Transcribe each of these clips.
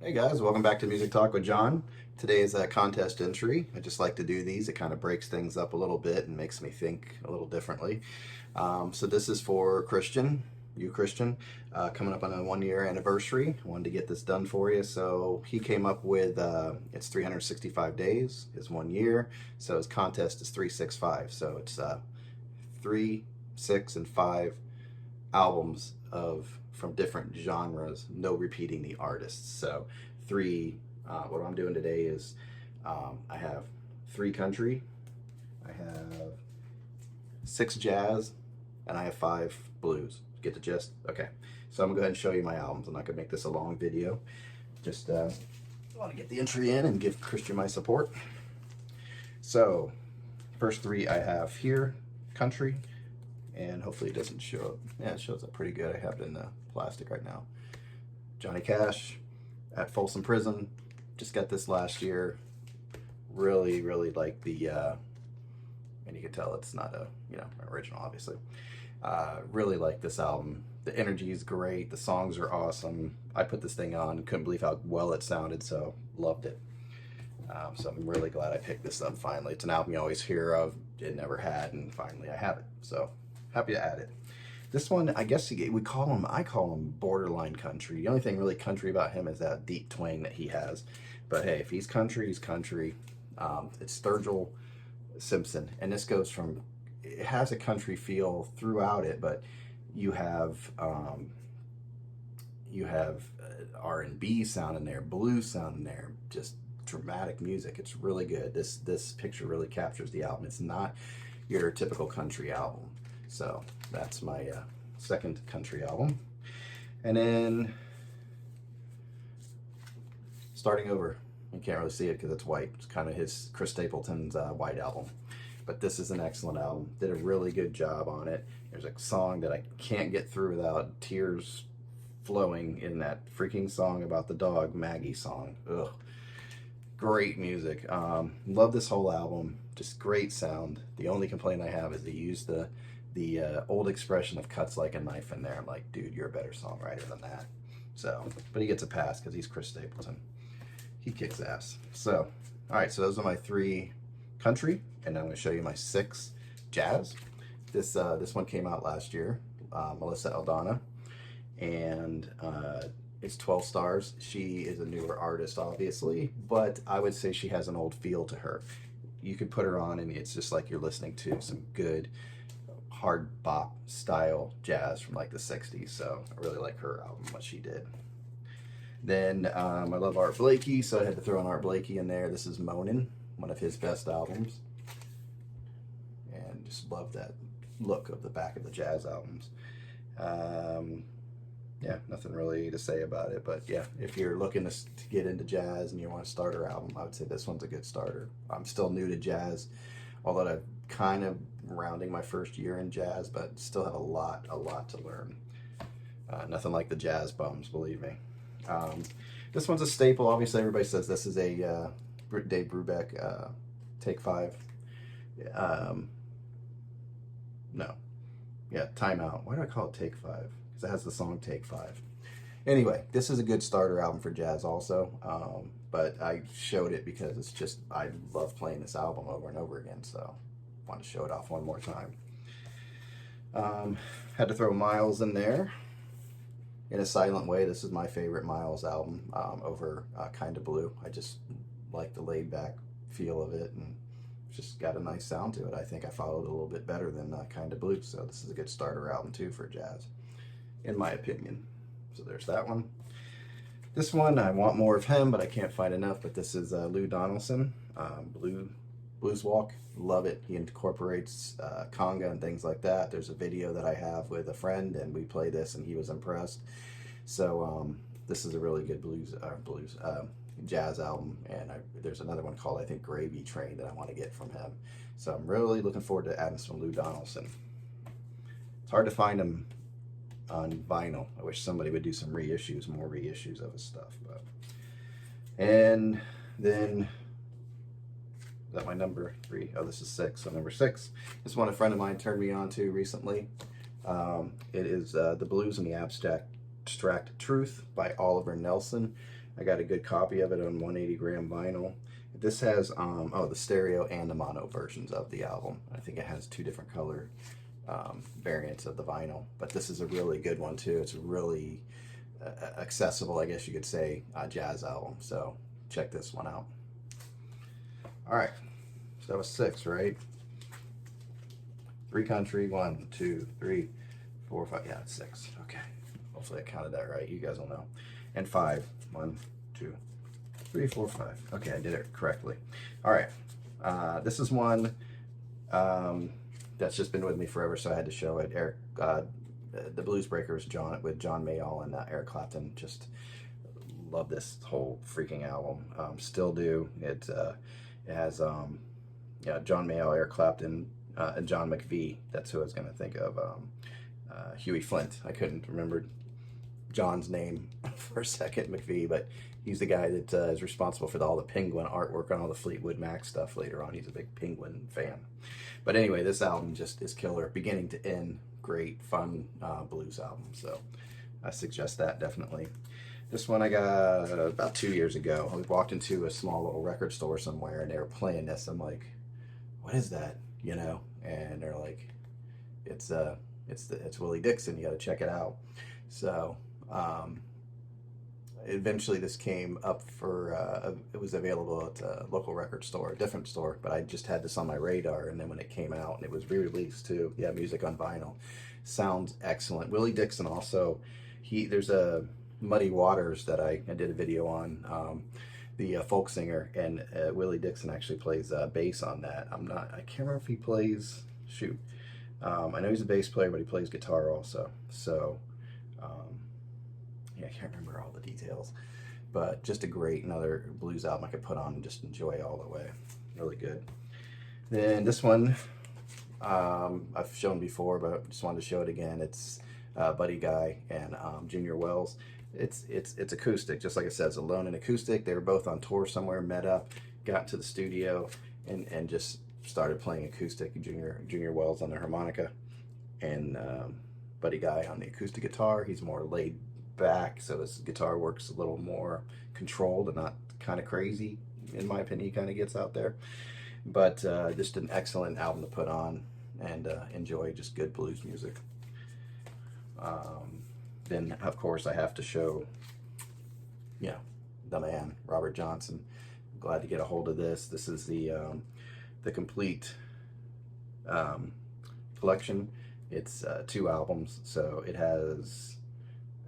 Hey guys, welcome back to Music Talk with John. Today is a contest entry. I just like to do these. It kind of breaks things up a little bit and makes me think a little differently. So this is for Christian, Christian, coming up on a 1 year anniversary. I wanted to get this done for you. So he came up with, it's 365 days is 1 year. So his contest is 365. So it's 3, 6, and 5 albums of from different genres, no repeating the artists. So what I'm doing today is I have 3 country, I have 6 jazz, and I have 5 blues. Get the gist? Okay, so I'm gonna go ahead and show you my albums. I'm not gonna make this a long video. Just want to get the entry in and give Christian my support. So first 3 I have here, country, and hopefully it doesn't show up. Yeah, it shows up pretty good. I have it in the plastic right now. Johnny Cash, At Folsom Prison. Just got this last year. Really like the, and you can tell it's not a, original, obviously. Really like this album. The energy is great. The songs are awesome. I put this thing on, couldn't believe how well it sounded, so loved it. So I'm really glad I picked this up finally. It's an album you always hear of, it never had, and finally I have it. So happy to add it. This one, I guess I call him borderline country. The only thing really country about him is that deep twang that he has. But hey, if he's country, he's country. It's Sturgill Simpson, and this goes from, it has a country feel throughout it, but you have R&B sound in there, blues sound in there, just dramatic music. It's really good. This picture really captures the album. It's not your typical country album. So that's my second country album. And then Starting Over. You can't really see it because it's white. It's kind of his Chris Stapleton's white album. But this is an excellent album. Did a really good job on it. There's a song that I can't get through without tears flowing in that freaking song about the dog, Maggie song. Ugh. Great music. Love this whole album. Just great sound. The only complaint I have is they use the old expression of cuts like a knife in there. I'm like, dude, you're a better songwriter than that. So, but he gets a pass because he's Chris Stapleton. He kicks ass. So, all right, so those are my 3 country, and I'm going to show you my 6 jazz. This one came out last year, Melissa Eldana, and it's 12 stars. She is a newer artist, obviously, but I would say she has an old feel to her. You could put her on, and it's just like you're listening to some good hard bop style jazz from like the 60s. So I really like her album, what she did. Then I love Art Blakey, so I had to throw an Art Blakey in there. This is Moanin', one of his best albums. And just love that look of the back of the jazz albums. Yeah, nothing really to say about it, but yeah, if you're looking to get into jazz and you want a starter album, I would say this one's a good starter. I'm still new to jazz, although I'm kind of rounding my first year in jazz, but still have a lot to learn. Nothing like the jazz bums, believe me. This one's a staple. Obviously, everybody says this is a Dave Brubeck Take 5. No. Yeah, Time Out. Why do I call it Take 5? Because it has the song Take 5. Anyway, this is a good starter album for jazz also, but I showed it because it's just, I love playing this album over and over again, so I want to show it off one more time. Had to throw Miles in there. In a Silent Way, this is my favorite Miles album over Kinda Blue. I just like the laid back feel of it, and it's just got a nice sound to it. I think I followed it a little bit better than Kinda Blue, so this is a good starter album too for jazz, in my opinion. So there's that one. This one, I want more of him, but I can't find enough, but this is Lou Donaldson, Blues Walk. Love it. He incorporates conga and things like that. There's a video that I have with a friend, and we play this, and he was impressed. So this is a really good jazz album, and there's another one called, I think, Gravy Train that I want to get from him. So I'm really looking forward to adding some Lou Donaldson. It's hard to find him on vinyl. I wish somebody would do some more reissues of his stuff. But and then, is that my number 3? Oh, this is 6. So number 6. This one a friend of mine turned me on to recently. It is The Blues and the Abstract Truth by Oliver Nelson. I got a good copy of it on 180-gram vinyl. This has oh, the stereo and the mono versions of the album. I think it has 2 different color variants of the vinyl, but this is a really good one too. It's really accessible, I guess you could say, jazz album. So check this one out. All right, so that was 6, right? 3 country, 1, 2, 3, 4, 5. Yeah, it's 6. Okay, hopefully I counted that right. You guys will know. And 5. 1, 2, 3, 4, 5. Okay, I did it correctly. All right, this is one that's just been with me forever, so I had to show it. Eric, the Blues Breakers, with John Mayall and Eric Clapton. Just love this whole freaking album. Still do. It has yeah, John Mayall, Eric Clapton, and John McVie. That's who I was going to think of. Huey Flint. I couldn't remember John's name for a second, McVie, but he's the guy that is responsible for all the Penguin artwork on all the Fleetwood Mac stuff later on. He's a big Penguin fan. But anyway, this album just is killer, beginning to end. Great, fun blues album. So I suggest that definitely. This one I got about 2 years ago. I walked into a small little record store somewhere and they were playing this. I'm like, what is that? You know? And they're like, it's Willie Dixon. You got to check it out. So eventually this came up for, it was available at a local record store, a different store, but I just had this on my radar, and then when it came out, and it was re-released too, yeah, music on vinyl, sounds excellent. Willie Dixon also, there's a Muddy Waters that I did a video on, the folk singer, and Willie Dixon actually plays bass on that. I can't remember if he plays, shoot, I know he's a bass player, but he plays guitar also, so yeah, I can't remember all the details, but just another blues album I could put on and just enjoy all the way. Really good. Then this one I've shown before, but I just wanted to show it again. It's Buddy Guy and Junior Wells. It's acoustic, just like I said, it's alone and acoustic. They were both on tour somewhere, met up, got to the studio, and just started playing acoustic. Junior Wells on the harmonica, and Buddy Guy on the acoustic guitar. He's more laid back, so his guitar works a little more controlled and not kind of crazy. In my opinion, he kind of gets out there. But just an excellent album to put on and enjoy just good blues music. Then, of course, I have to show, yeah, the man, Robert Johnson. I'm glad to get a hold of this. This is the complete collection. It's 2 albums, so it has,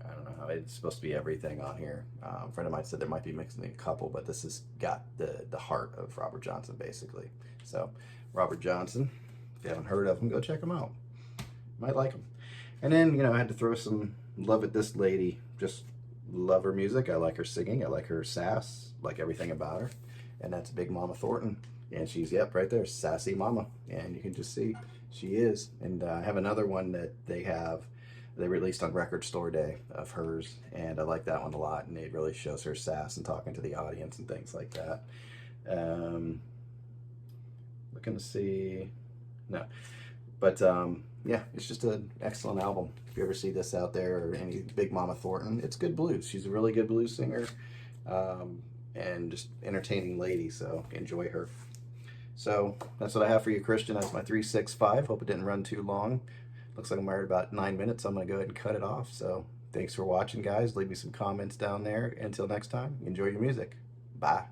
I don't know, it's supposed to be everything on here. A friend of mine said there might be mixing a couple, but this has got the heart of Robert Johnson, basically. So, Robert Johnson, if you haven't heard of him, go check him out. You might like him. And then, you know, I had to throw some love at this lady. Just love her music. I like her singing. I like her sass. Like everything about her. And that's Big Mama Thornton. And she's, yep, right there, Sassy Mama. And you can just see she is. And I have another one that they released on Record Store Day of hers, and I like that one a lot, and it really shows her sass and talking to the audience and things like that. Looking to see, no, but yeah, it's just an excellent album. If you ever see this out there, or any Big Mama Thornton, it's good blues. She's a really good blues singer, and just entertaining lady, so enjoy her. So that's what I have for you, Christian. That's my 365. Hope it didn't run too long. Looks like I'm at about 9 minutes. So I'm going to go ahead and cut it off. So thanks for watching, guys. Leave me some comments down there. Until next time, enjoy your music. Bye.